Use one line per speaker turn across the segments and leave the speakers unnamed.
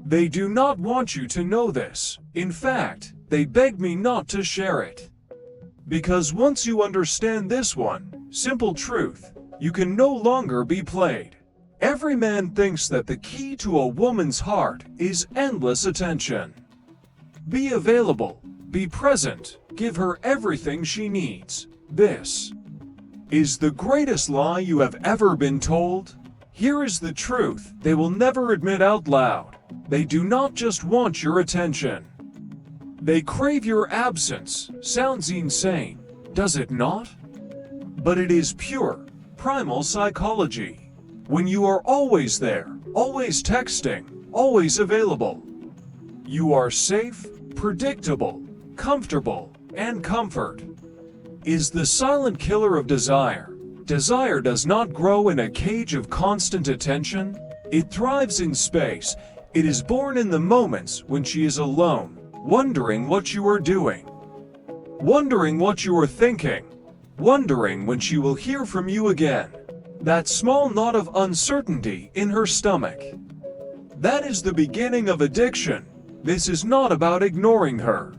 They do not want you to know this. In fact, they beg me not to share it. Because once you understand this one simple truth, you can no longer be played. Every man thinks that the key to a woman's heart is endless attention. Be available, be present, give her everything she needs. This is the greatest lie you have ever been told. Here is the truth they will never admit out loud. They do not just want your attention. They crave your absence. Sounds insane, does it not? But it is pure, primal psychology. When you are always there, always texting, always available, you are safe, predictable, comfortable, and comfort is the silent killer of desire. Desire does not grow in a cage of constant attention. It thrives in space. It is born in the moments when she is alone, wondering what you are doing, wondering what you are thinking, wondering when she will hear from you again. That small knot of uncertainty in her stomach. That is the beginning of addiction. This is not about ignoring her.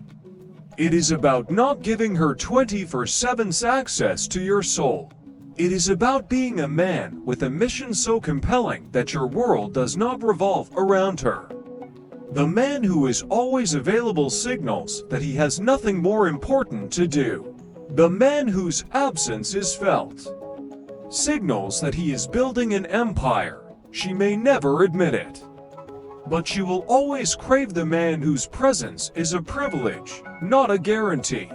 It is about not giving her 24/7 access to your soul. It is about being a man with a mission so compelling that your world does not revolve around her. The man who is always available signals that he has nothing more important to do. The man whose absence is felt signals that he is building an empire. She may never admit it, but she will always crave the man whose presence is a privilege, not a guarantee.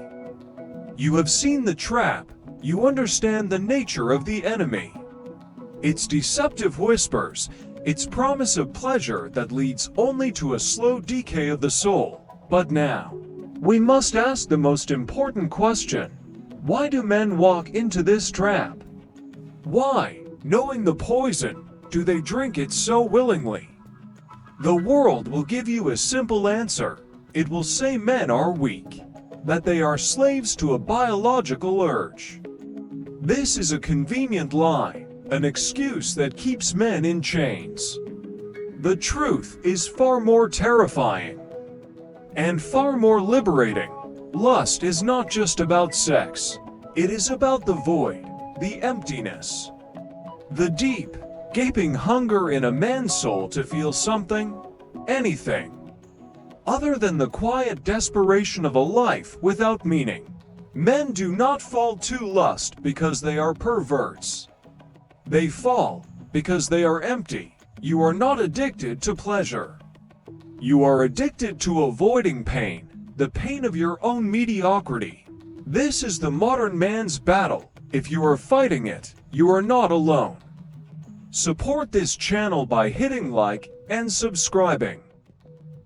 You have seen the trap. You understand the nature of the enemy. Its deceptive whispers, its promise of pleasure that leads only to a slow decay of the soul. But now, we must ask the most important question. Why do men walk into this trap? Why, knowing the poison, do they drink it so willingly? The world will give you a simple answer. It will say men are weak, that they are slaves to a biological urge. This is a convenient lie, an excuse that keeps men in chains. The truth is far more terrifying and far more liberating. Lust is not just about sex. It is about the void, the emptiness, the deep, gaping hunger in a man's soul to feel something, anything, other than the quiet desperation of a life without meaning. Men do not fall to lust because they are perverts. They fall because they are empty. You are not addicted to pleasure. You are addicted to avoiding pain, the pain of your own mediocrity. This is the modern man's battle. If you are fighting it, you are not alone. Support this channel by hitting like and subscribing.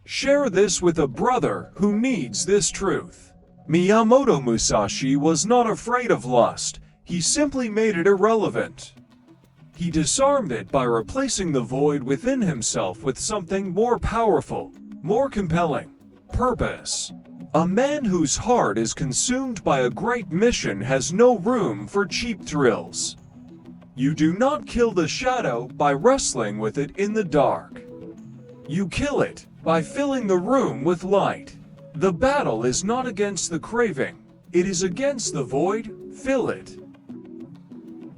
Share this with a brother who needs this truth. Miyamoto Musashi was not afraid of lust. He simply made it irrelevant. He disarmed it by replacing the void within himself with something more powerful, more compelling: purpose. A man whose heart is consumed by a great mission has no room for cheap thrills. You do not kill the shadow by wrestling with it in the dark. You kill it by filling the room with light. The battle is not against the craving, it is against the void. Fill it.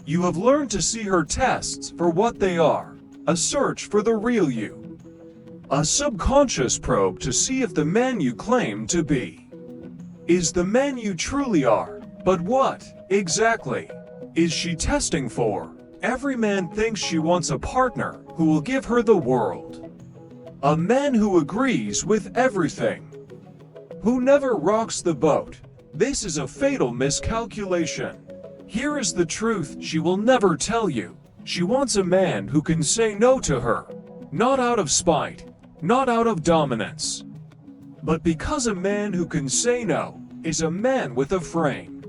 You have learned to see her tests for what they are, a search for the real you. A subconscious probe to see if the man you claim to be is the man you truly are. But what, exactly, is she testing for? Every man thinks she wants a partner who will give her the world. A man who agrees with everything, who never rocks the boat. This is a fatal miscalculation. Here is the truth she will never tell you. She wants a man who can say no to her, not out of spite, not out of dominance, but because a man who can say no is a man with a frame,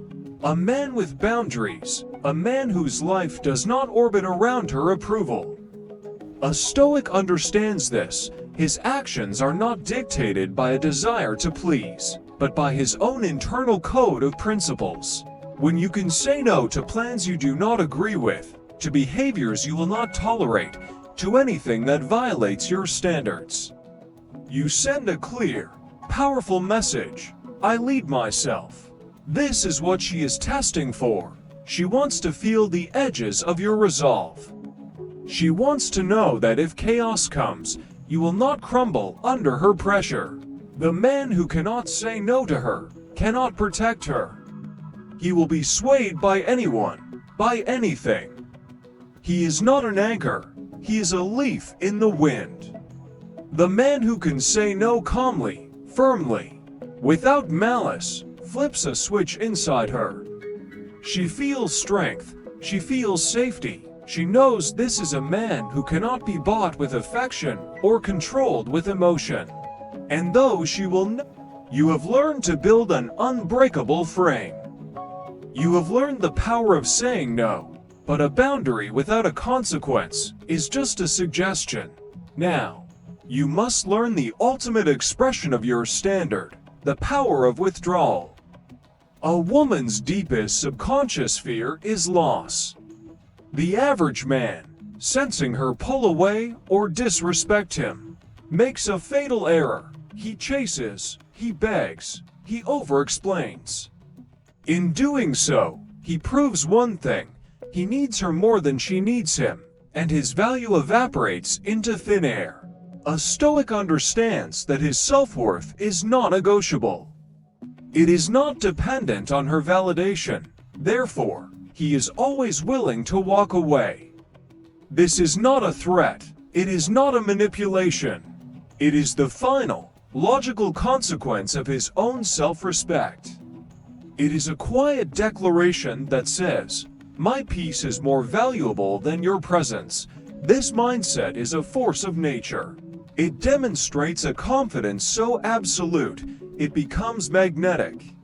a man with boundaries, a man whose life does not orbit around her approval. A Stoic understands this. His actions are not dictated by a desire to please, but by his own internal code of principles. When you can say no to plans you do not agree with, to behaviors you will not tolerate, to anything that violates your standards. You send a clear, powerful message. I lead myself. This is what she is testing for. She wants to feel the edges of your resolve. She wants to know that if chaos comes, you will not crumble under her pressure. The man who cannot say no to her cannot protect her. He will be swayed by anyone, by anything. He is not an anchor, he is a leaf in the wind. The man who can say no calmly, firmly, without malice, flips a switch inside her. She feels strength, she feels safety. She knows this is a man who cannot be bought with affection or controlled with emotion. And though she will you have learned to build an unbreakable frame. You have learned the power of saying no, but a boundary without a consequence is just a suggestion. Now, you must learn the ultimate expression of your standard, the power of withdrawal. A woman's deepest subconscious fear is loss. The average man, sensing her pull away or disrespect him, makes a fatal error. He chases, he begs, he over-explains. In doing so, he proves one thing: he needs her more than she needs him, and his value evaporates into thin air. A Stoic understands that his self-worth is non-negotiable. It is not dependent on her validation. Therefore, he is always willing to walk away. This is not a threat. It is not a manipulation. It is the final, logical consequence of his own self-respect. It is a quiet declaration that says, "My peace is more valuable than your presence." This mindset is a force of nature. It demonstrates a confidence so absolute, it becomes magnetic.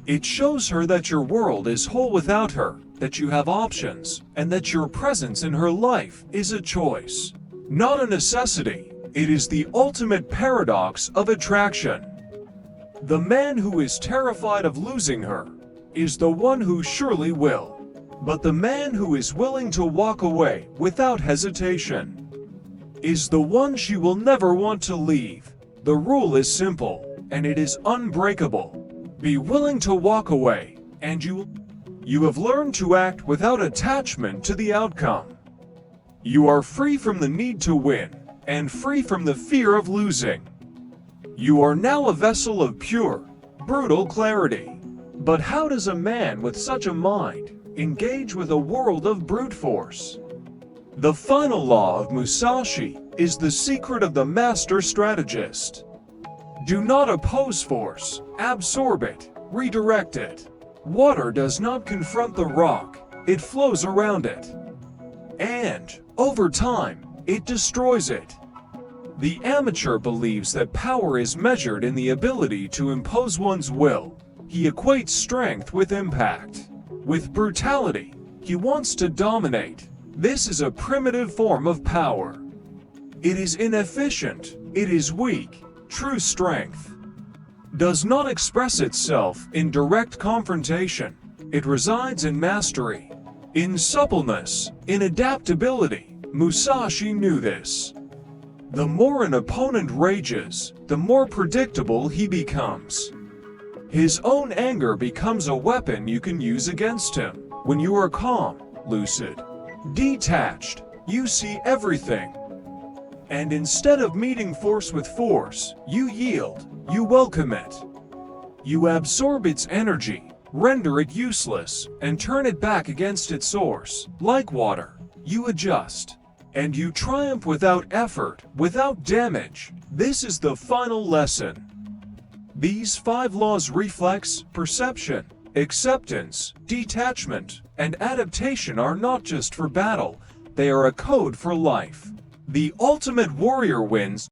It shows her that your world is whole without her, that you have options, and that your presence in her life is a choice, not a necessity. It is the ultimate paradox of attraction. The man who is terrified of losing her is the one who surely will. But the man who is willing to walk away without hesitation is the one she will never want to leave. The rule is simple, and it is unbreakable. Be willing to walk away, and you have learned to act without attachment to the outcome. You are free from the need to win, and free from the fear of losing. You are now a vessel of pure, brutal clarity. But how does a man with such a mind engage with a world of brute force? The final law of Musashi is the secret of the master strategist. Do not oppose force, absorb it, redirect it. Water does not confront the rock, it flows around it. And, over time, it destroys it. The amateur believes that power is measured in the ability to impose one's will. He equates strength with impact. With brutality, he wants to dominate. This is a primitive form of power. It is inefficient, it is weak. True strength does not express itself in direct confrontation. It resides in mastery, in suppleness, in adaptability. Musashi knew this. The more an opponent rages, the more predictable he becomes. His own anger becomes a weapon you can use against him. When you are calm, lucid, detached, you see everything. And instead of meeting force with force, you yield, you welcome it. You absorb its energy, render it useless, and turn it back against its source. Like water, you adjust. And you triumph without effort, without damage. This is the final lesson. These 5 laws: reflex, perception, acceptance, detachment, and adaptation are not just for battle, they are a code for life. The ultimate warrior wins